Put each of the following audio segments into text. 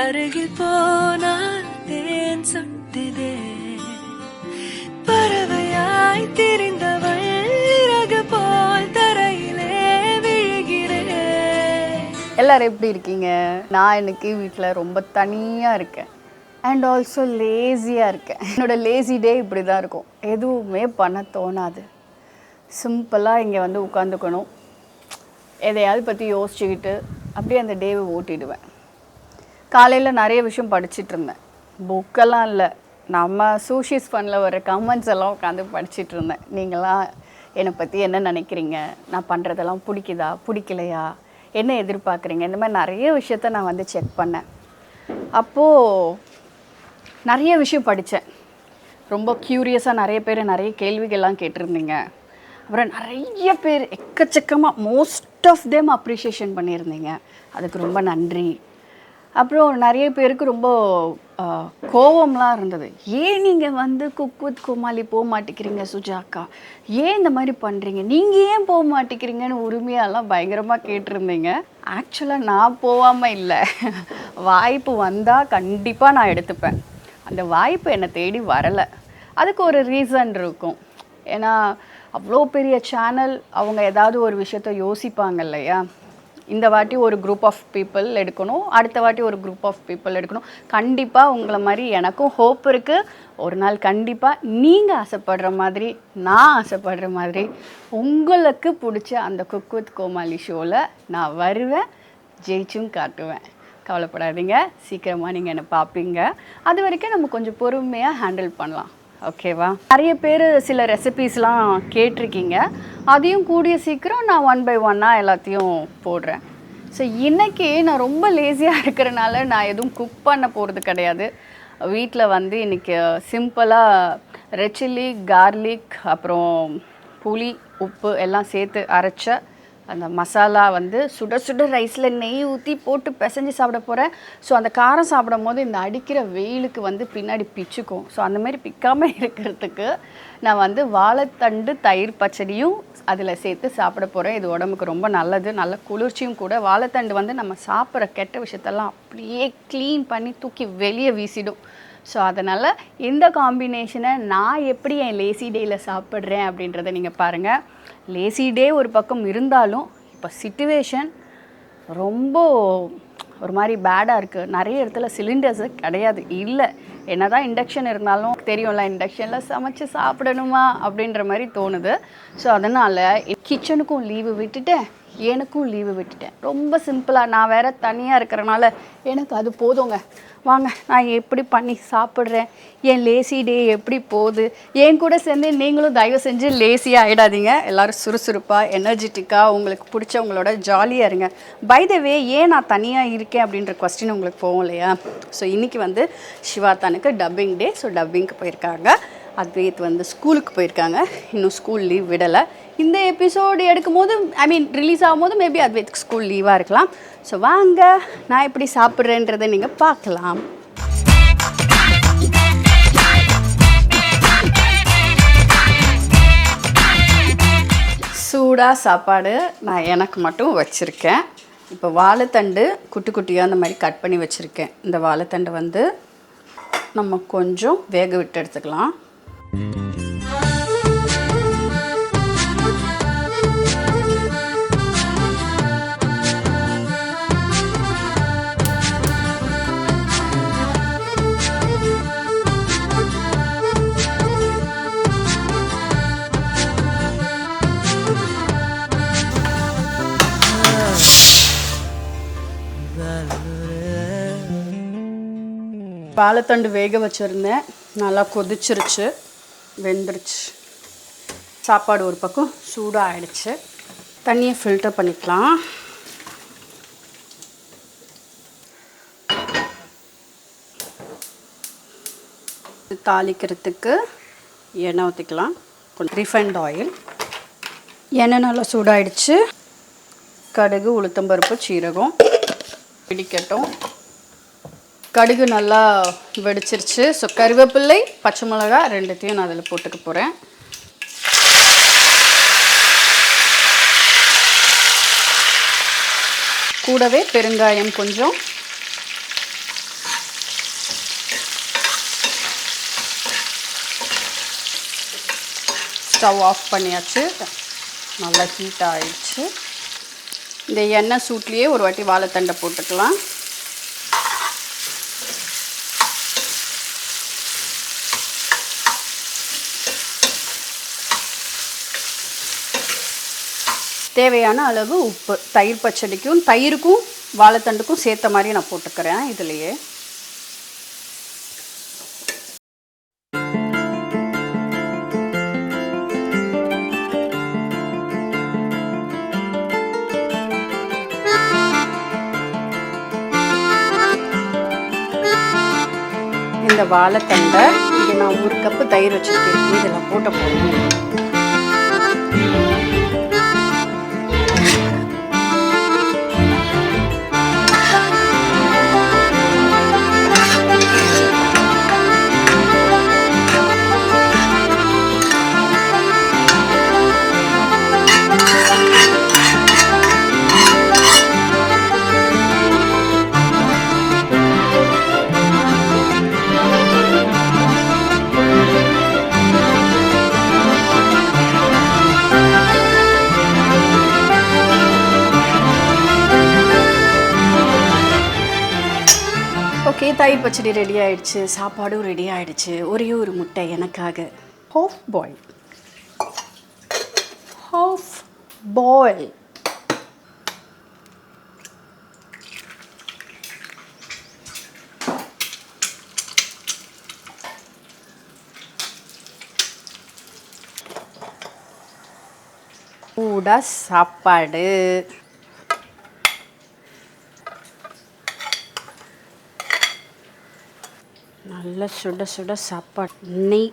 அருகில் போனால் தேன் சொட்டுதே பறவையாய் திரிந்தவள் இறகு போல் தரையிலே விழுகிறேன். எல்லாரும் எப்படி இருக்கீங்க? நான் இன்னைக்கு வீட்டில் ரொம்ப தனியாக இருக்கேன் அண்ட் ஆல்சோ லேசியாக இருக்கேன். என்னோடய லேசி டே இப்படி தான் இருக்கும். எதுவுமே பண்ண தோணாது. சிம்பிளாக இங்கே வந்து உட்காந்துக்கணும், எதையாவது பற்றி யோசிச்சுக்கிட்டு அப்படியே அந்த டேவை ஓட்டிடுவேன். காலையில் நிறைய விஷயம் படிச்சுட்டு இருந்தேன். புக்கெல்லாம் இல்லை, நம்ம சூஷிஸ் ஃபனில் வர கமெண்ட்ஸ் எல்லாம் உட்காந்து படிச்சுட்டு இருந்தேன். நீங்களாம் என்னை பற்றி என்ன நினைக்கிறீங்க, நான் பண்ணுறதெல்லாம் பிடிக்குதா பிடிக்கலையா, என்ன எதிர்பார்க்குறீங்க, இந்த மாதிரி நிறைய விஷயத்த நான் வந்து செக் பண்ணேன். அப்போது நிறைய விஷயம் படித்தேன். ரொம்ப க்யூரியஸாக நிறைய பேர் நிறைய கேள்விகள்லாம் கேட்டிருந்தீங்க. அப்புறம் நிறைய பேர் எக்கச்சக்கமாக மோஸ்ட் ஆஃப் தேம் அப்ரிஷியேஷன் பண்ணியிருந்தீங்க. அதுக்கு ரொம்ப நன்றி. அப்புறம் நிறைய பேருக்கு ரொம்ப கோவம்லாம் இருந்தது. ஏன் நீங்கள் வந்து குக் வித் கோமாளி போக மாட்டேங்கிறீங்க சுஜாக்கா, ஏன் இந்த மாதிரி பண்ணுறீங்க, நீங்கள் ஏன் போக மாட்டேங்கிறீங்கன்னு உரிமையாலாம் பயங்கரமாக கேட்டிருந்தீங்க. ஆக்சுவலாக நான் போகாமல் இல்லை, வாய்ப்பு வந்தால் கண்டிப்பாக நான் எடுத்துப்பேன். அந்த வாய்ப்பு என்னை தேடி வரலை. அதுக்கு ஒரு ரீசன் இருக்கும். ஏன்னா அவ்வளோ பெரிய சேனல், அவங்க ஏதாவது ஒரு விஷயத்த யோசிப்பாங்க இல்லையா. இந்த வாட்டி ஒரு குரூப் ஆஃப் பீப்புள் எடுக்கணும், அடுத்த வாட்டி ஒரு குரூப் ஆஃப் பீப்புள் எடுக்கணும். கண்டிப்பாக உங்களை மாதிரி எனக்கும் ஹோப் இருக்குது. ஒரு நாள் கண்டிப்பாக நீங்கள் ஆசைப்படுற மாதிரி, நான் ஆசைப்படுற மாதிரி உங்களுக்கு பிடிச்ச அந்த குக் வித் கோமாளி ஷோவில் நான் வருவேன், ஜெயிச்சும் காட்டுவேன். கவலைப்படாதீங்க, சீக்கிரமாக நீங்கள் என்னை பார்ப்பீங்க. அது வரைக்கும் நம்ம கொஞ்சம் பொறுமையாக ஹேண்டில் பண்ணலாம், ஓகேவா? நிறைய பேர் சில ரெசிபீஸ்லாம் கேட்டிருக்கீங்க. அதையும் கூடிய சீக்கிரம் நான் 1 by 1 எல்லாத்தையும் போடுறேன். ஸோ இன்றைக்கி நான் ரொம்ப லேசியாக இருக்கிறனால நான் எதுவும் குக் பண்ண போகிறது கிடையாது. வீட்டில் வந்து இன்றைக்கி சிம்பிளாக ரெட் சில்லி, கார்லிக், அப்புறம் புளி, உப்பு எல்லாம் சேர்த்து அரைச்ச அந்த மசாலா வந்து சுட சுட ரைஸில் நெய் ஊற்றி போட்டு பிசைஞ்சு சாப்பிட போகிறேன். ஸோ அந்த காரம் சாப்பிடும் போது இந்த அடிக்கிற வெயிலுக்கு வந்து பின்னாடி பிச்சுக்கும். ஸோ அந்தமாரி பிக்காமல் இருக்கிறதுக்கு நான் வந்து வாழைத்தண்டு தயிர் பச்சடியும் அதில் சேர்த்து சாப்பிட போகிறேன். இது உடம்புக்கு ரொம்ப நல்லது, நல்ல குளிர்ச்சியும் கூட. வாழைத்தண்டு வந்து நம்ம சாப்பிட்ற கெட்ட விஷயத்தெல்லாம் அப்படியே க்ளீன் பண்ணி தூக்கி வெளியே வீசிடும். ஸோ அதனால் இந்த காம்பினேஷனை நான் எப்படி என் லேசி டேயில் சாப்பிட்றேன் அப்படின்றத நீங்கள் பாருங்கள். லேசி டே ஒரு பக்கம் இருந்தாலும் இப்போ சிச்சுவேஷன் ரொம்ப ஒரு மாதிரி பேடாக இருக்குது. நிறைய இடத்துல சிலிண்டர்ஸு கிடையாது, இல்லை. என்ன தான் இண்டக்ஷன் இருந்தாலும் தெரியும்ல, இண்டக்ஷனில் சமைச்சு சாப்பிடணுமா அப்படின்ற மாதிரி தோணுது. ஸோ அதனால் கிச்சனுக்கும் லீவு விட்டுட்டேன், எனக்கும் லீவு விட்டுட்டேன். ரொம்ப சிம்பிளாக, நான் வேறு தனியாக இருக்கிறனால எனக்கு அது போதுங்க. வாங்க நான் எப்படி பண்ணி சாப்பிட்றேன், என் லேசி டே எப்படி போகுது. என் கூட சேர்ந்து நீங்களும் தயவு செஞ்சு லேசியாக ஆகிடாதீங்க. எல்லோரும் சுறுசுறுப்பாக எனர்ஜெட்டிக்காக உங்களுக்கு பிடிச்சவங்களோட ஜாலியாக இருங்க. பை த வே, ஏன் நான் தனியாக இருக்கேன் அப்படின்ற கொஸ்டின் உங்களுக்கு போகும் இல்லையா. ஸோ இன்றைக்கி வந்து சிவாத்தானுக்கு டப்பிங் டே. ஸோ டப்பிங்க்கு போயிருக்காங்க. அத்வைத் வந்து ஸ்கூலுக்கு போயிருக்காங்க, இன்னும் ஸ்கூல் லீவ் விடலை. இந்த எபிசோடு எடுக்கும் போது ரிலீஸ் ஆகும்போது மேபி அத்வைத்துக்கு ஸ்கூல் லீவாக இருக்கலாம். ஸோ வாங்க நான் எப்படி சாப்பிட்றேன்றதை நீங்கள் பார்க்கலாம். சூடாக சாப்பாடு நான் எனக்கு மட்டும் வச்சுருக்கேன். இப்போ வாழைத்தண்டு குட்டி குட்டியாக அந்த மாதிரி கட் பண்ணி வச்சுருக்கேன். இந்த வாழைத்தண்டை வந்து நம்ம கொஞ்சம் வேக விட்டு எடுத்துக்கலாம். வாழைத்தண்டு வேக வச்சுருந்தேன், நல்லா கொதிச்சிருச்சு, வெந்துருச்சு. சாப்பாடு ஒரு பக்கம் சூடாக ஆகிடுச்சு. தண்ணியை ஃபில்டர் பண்ணிக்கலாம். தாளிக்கிறதுக்கு எண்ணெய் ஊற்றிக்கலாம், கொஞ்சம் ரிஃபைண்ட் ஆயில். எண்ணெய் நல்லா சூடாகிடுச்சு. கடுகு, உளுத்தம்பருப்பு, சீரகம் பிடிக்கட்டும். கடுகு நல்லா வெடிச்சிருச்சு. ஸோ கருவேப்பிள்ளை, பச்சை மிளகா ரெண்டுத்தையும் நான் அதில் போட்டுக்க போகிறேன். கூடவே பெருங்காயம் கொஞ்சம், ஸ்டவ் ஆஃப் பண்ணியாச்சு. நல்லா ஹீட் ஆகிடுச்சு. இந்த எண்ணெய் சூட்லேயே ஒரு வாட்டி வாழைத்தண்டை போட்டுக்கலாம். தேவையான அளவு உப்பு, தயிர் பச்சடிக்கும் தயிருக்கும் வாழைத்தண்டுக்கும் சேர்த்த மாதிரி நான் போட்டுக்கிறேன். இதுலேயே இந்த வாழைத்தண்டை இது நான் 1 கப்பு தயிர் வச்சுருக்கேன். இதெல்லாம் போட்ட போதும். ஓகே, தயிர் பச்சடி ரெடி ஆகிடுச்சு. சாப்பாடும் ரெடி ஆகிடுச்சு. ஒரே ஒரு முட்டை எனக்காக. Half boil. கூட சாப்பாடு. நல்ல சுட சுட சாப்பாடு. நெய்.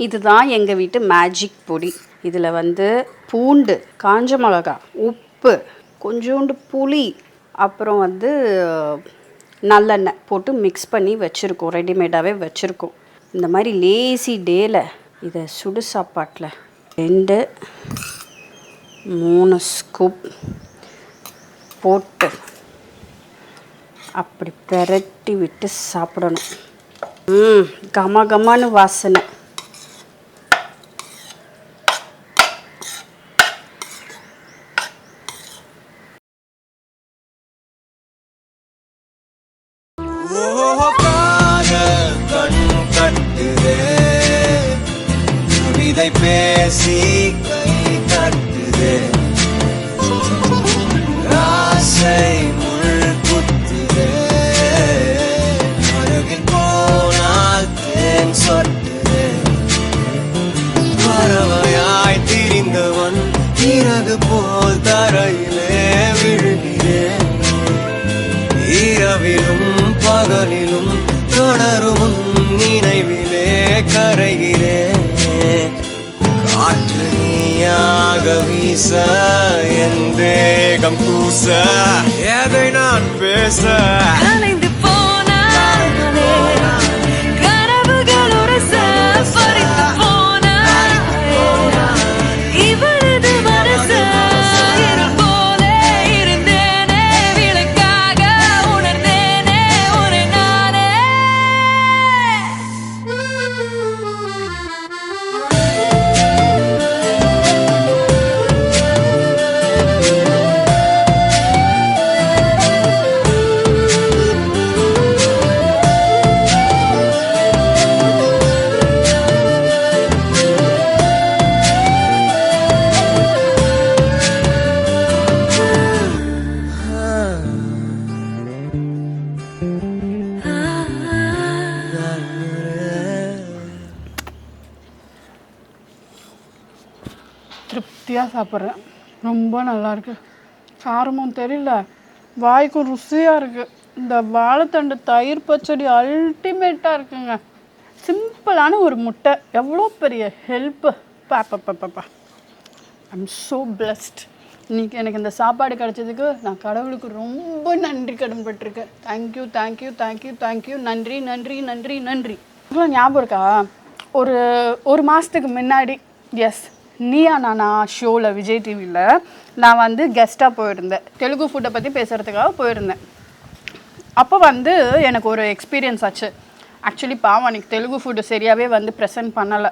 இதுதான் எங்கள் வீட்டு மேஜிக் பொடி. இதில் பூண்டு, காஞ்ச மிளகாய், உப்பு, கொஞ்சோண்டு புளி, அப்புறம் நல்லெண்ணெய் போட்டு மிக்ஸ் பண்ணி வச்சுருக்கோம். ரெடிமேடாகவே வச்சுருக்கோம். இந்த மாதிரி லேசி டேயில் இதை சுடு சாப்பாட்டில் 2-3 ஸ்கூப் போட்டு அப்படி பெரட்டி விட்டு சாப்பிடணும். கமகமான வாசனை. பேசி கை தட்டுதே, ஆசை முள் குத்துதே, அருகில் போனால் தேன் சொட்டுதே, பறவையாய் திரிந்தவன் இறகு போல் தரையிலே விழுகிறேன், இரவிலும் பகலிலும் தொடரும் நினைவிலே கரைகிறேன், காற்று நீயாக வீச என் தேகம் கூச எதை நான் பேச கலைந்து போனாலே கனவுகள் உரச பறித்து போனாலே இவளது மனச இருள் போலே இருந்தேனே, விளக்காக உணர்ந்தேனே ஒரு நானே. திருப்தியாக சாப்பிட்றேன். ரொம்ப நல்லாயிருக்கு. காரமும் தெரியல, வாய்க்கும் ருசியாக இருக்குது. இந்த வாழைத்தண்டு தயிர் பச்சடி அல்டிமேட்டாக இருக்குங்க. சிம்பிளான ஒரு முட்டை எவ்வளோ பெரிய ஹெல்ப்பு. பாப்பா ஐம் ஸோ பிளஸ்ட். இன்றைக்கி எனக்கு இந்த சாப்பாடு கிடச்சதுக்கு நான் கடவுளுக்கு ரொம்ப நன்றி கடன்பட்டிருக்கேன். Thank you thank you thank you thank you. நன்றி நன்றி நன்றி நன்றி. இதெல்லாம் ஞாபகம் இருக்கா? ஒரு மாதத்துக்கு முன்னாடி நீயா நானா ஷோவில் விஜய் டிவியில் நான் கெஸ்ட்டாக போயிருந்தேன். தெலுங்கு ஃபுட்டை பற்றி பேசுகிறதுக்காக போயிருந்தேன். அப்போ வந்து எனக்கு ஒரு எக்ஸ்பீரியன்ஸ் ஆச்சு. ஆக்சுவலி பாவம் அன்றைக்கி தெலுங்கு ஃபுட்டு சரியாகவே வந்து ப்ரெசென்ட் பண்ணலை.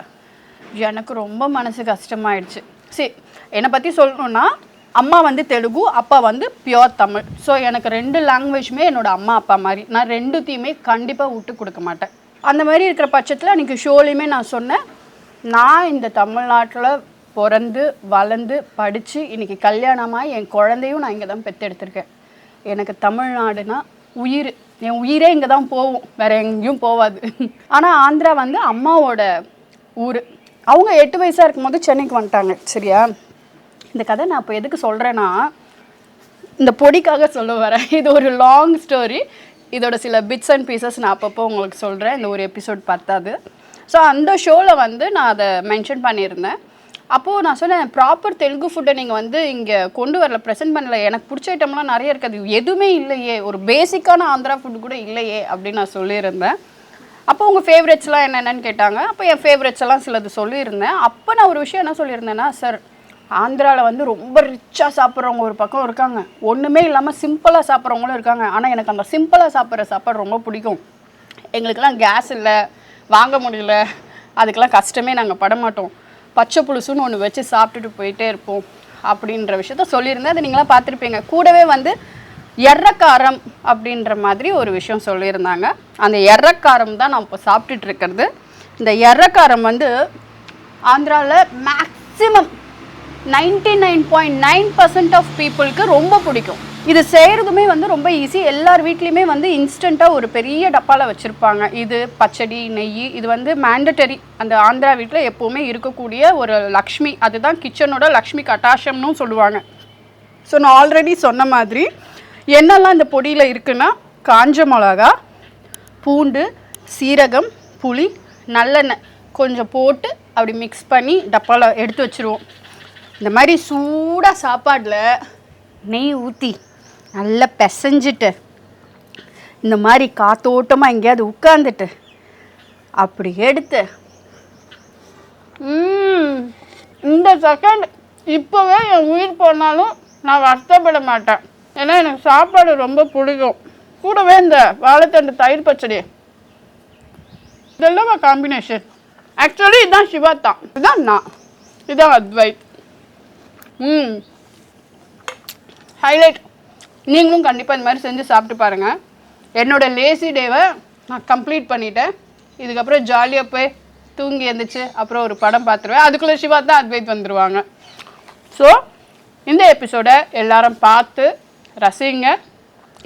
எனக்கு ரொம்ப மனசு கஷ்டமாயிடுச்சு. சரி, என்னை பற்றி சொல்லணுன்னா அம்மா வந்து தெலுங்கு, அப்பா வந்து பியோர் தமிழ். ஸோ எனக்கு 2 லாங்குவேஜுமே என்னோடய அம்மா அப்பா மாதிரி. நான் 2த்தையுமே கண்டிப்பாக விட்டு கொடுக்க மாட்டேன். அந்த மாதிரி இருக்கிற பட்சத்தில் அன்றைக்கி ஷோலையுமே நான் சொன்னேன், நான் இந்த தமிழ்நாட்டில் பிறந்து வளர்ந்து படித்து இன்றைக்கி கல்யாணமாக என் குழந்தையும் நான் இங்கே தான் பெற்றெடுத்திருக்கேன். எனக்கு தமிழ்நாடுனா உயிர். என் உயிரே இங்கே தான் போகும், வேறு எங்கேயும் போகாது. ஆனால் ஆந்திரா வந்து அம்மாவோட ஊர். அவங்க 8 வயசாக இருக்கும்போது சென்னைக்கு வந்துட்டாங்க. சரியா, இந்த கதை நான் இப்போ எதுக்கு சொல்கிறேன்னா, இந்த பொடிக்காக சொல்ல வரேன். இது ஒரு லாங் ஸ்டோரி. இதோட சில பிட்ஸ் அண்ட் பீசஸ் நான் அப்பப்போ உங்களுக்கு சொல்கிறேன். இந்த ஒரு எபிசோட் பார்த்தாது. ஸோ அந்த ஷோவில் வந்து நான் அதை மென்ஷன் பண்ணியிருந்தேன். அப்போது நான் சொன்னேன், ப்ராப்பர் தெலுங்கு ஃபுட்டை நீங்கள் வந்து இங்கே கொண்டு வரல, ப்ரெசென்ட் பண்ணல. எனக்கு பிடிச்ச ஐட்டம்லாம் நிறைய இருக்குது, எதுவுமே இல்லையே, ஒரு பேசிக்கான ஆந்திரா ஃபுட்டு கூட இல்லையே அப்படின்னு நான் சொல்லியிருந்தேன். அப்போ உங்கள் ஃபேவரட்ஸ்லாம் என்னென்னு கேட்டாங்க. அப்போ என் ஃபேவரட்ஸ் எல்லாம் சிலது சொல்லியிருந்தேன். அப்போ நான் ஒரு விஷயம் என்ன சொல்லியிருந்தேன்னா, சார் ஆந்திராவில் வந்து ரொம்ப ரிச்சாக சாப்பிட்றவங்க ஒரு பக்கம் இருக்காங்க, ஒன்றுமே இல்லாமல் சிம்பிளாக சாப்பிட்றவங்களும் இருக்காங்க. ஆனால் எனக்கு அந்த சிம்பிளாக சாப்பிட்ற சாப்பாடு ரொம்ப பிடிக்கும். எங்களுக்கெல்லாம் கேஸ் இல்லை, வாங்க முடியல, அதுக்கெல்லாம் கஷ்டமே நாங்கள் படமாட்டோம், பச்சை புளுசுன்னு ஒன்று வச்சு சாப்பிட்டுட்டு போயிட்டே இருப்போம் அப்படின்ற விஷயத்த சொல்லியிருந்தேன். அதை நீங்களாம் பார்த்துருப்பீங்க. கூடவே வந்து எர்ரக்காரம் அப்படின்ற மாதிரி ஒரு விஷயம் சொல்லியிருந்தாங்க. அந்த எர்ரக்காரம் தான் நான் இப்போ சாப்பிட்டுட்டு இருக்கிறது. இந்த எர்ரக்காரம் வந்து ஆந்திராவில் மேக்ஸிமம் 99.9% ஆஃப் பீப்புளுக்கு ரொம்ப பிடிக்கும். இது செய்கிறதுமே வந்து ரொம்ப ஈஸி. எல்லார் வீட்லேயுமே வந்து இன்ஸ்டண்ட்டாக ஒரு பெரிய டப்பாவில் வச்சுருப்பாங்க. இது பச்சடி, நெய், இது வந்து மேண்டட்டரி. அந்த ஆந்திரா வீட்டில் எப்போவுமே இருக்கக்கூடிய ஒரு லக்ஷ்மி. அதுதான் கிச்சனோட லக்ஷ்மி கட்டாஷம்னு சொல்லுவாங்க. ஸோ நான் ஆல்ரெடி சொன்ன மாதிரி என்னெல்லாம் இந்த பொடியில் இருக்குன்னா, காஞ்ச மிளகா, பூண்டு, சீரகம், புளி, நல்லெண்ணெய் கொஞ்சம் போட்டு அப்படி மிக்ஸ் பண்ணி டப்பாவில் எடுத்து வச்சுருவோம். இந்த மாதிரி சூடாக சாப்பாடில் நெய் ஊற்றி நல்லா பிசைஞ்சிட்டு இந்த மாதிரி காத்தோட்டமாக எங்கேயாவது உட்காந்துட்டு அப்படி எடுத்து இந்த செகண்ட் இப்போவே என் உயிர் போனாலும் நான் வருத்தப்பட மாட்டேன். ஏன்னா எனக்கு சாப்பாடு ரொம்ப பிடிக்கும். கூடவே இந்த வாழைத்தண்டு தயிர் பச்சடி, இதெல்லாம் காம்பினேஷன். ஆக்சுவலி இதுதான் சிவா தான், இதுதான் நான், இதுதான் அத்வைத். ஹைலைட். நீங்களும் கண்டிப்பாக இந்த மாதிரி செஞ்சு சாப்பிட்டு பாருங்கள். என்னோடய லேசி டேவை நான் கம்ப்ளீட் பண்ணிட்டேன். இதுக்கப்புறம் ஜாலியாக போய் தூங்கி எழுந்திரிச்சு அப்புறம் ஒரு படம் பார்த்துருவேன். அதுக்குள்ளே சிவா தான் அத்வைத் வந்துடுவாங்க. ஸோ இந்த எபிசோடை எல்லாரும் பார்த்து ரசிங்க.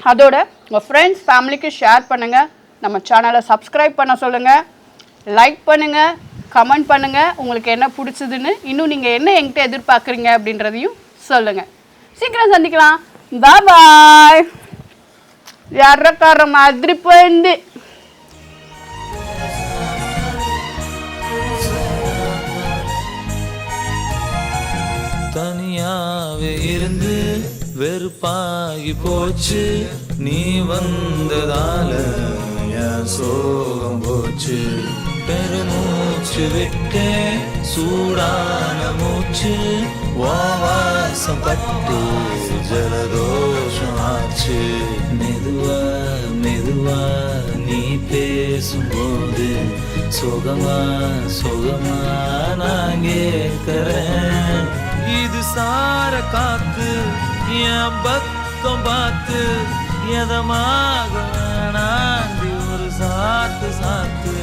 அதோட உங்கள் ஃப்ரெண்ட்ஸ் ஃபேமிலிக்கு ஷேர் பண்ணுங்கள். நம்ம சேனலை சப்ஸ்கிரைப் பண்ண சொல்லுங்கள், லைக் பண்ணுங்கள், கமெண்ட் பண்ணுங்கள் உங்களுக்கு என்ன பிடிச்சதுன்னு. இன்னும் நீங்கள் என்ன என்கிட்ட எதிர்பார்க்குறீங்க அப்படின்றதையும் சொல்லுங்கள். சீக்கிரம் சந்திக்கலாம். பாய். எர்ரக்கார மாதிரி போயிருந்து தனியாவே இருந்து வெறுப்பாகி போச்சு, நீ வந்ததால என் சோகம் போச்சு. பெருமூச்சு விட்டே சூடான மூச்சு, வாசம் பட்டு ஜலதோஷம் ஆச்சு. மெதுவா மெதுவா நீ பேசும்போது சுகமா சுகமா நான் கேட்கிறேன். இது சார காத்து என் பக்கம் பார்த்து எதமாக நாண்டி ஒரு சாத்து சாத்து.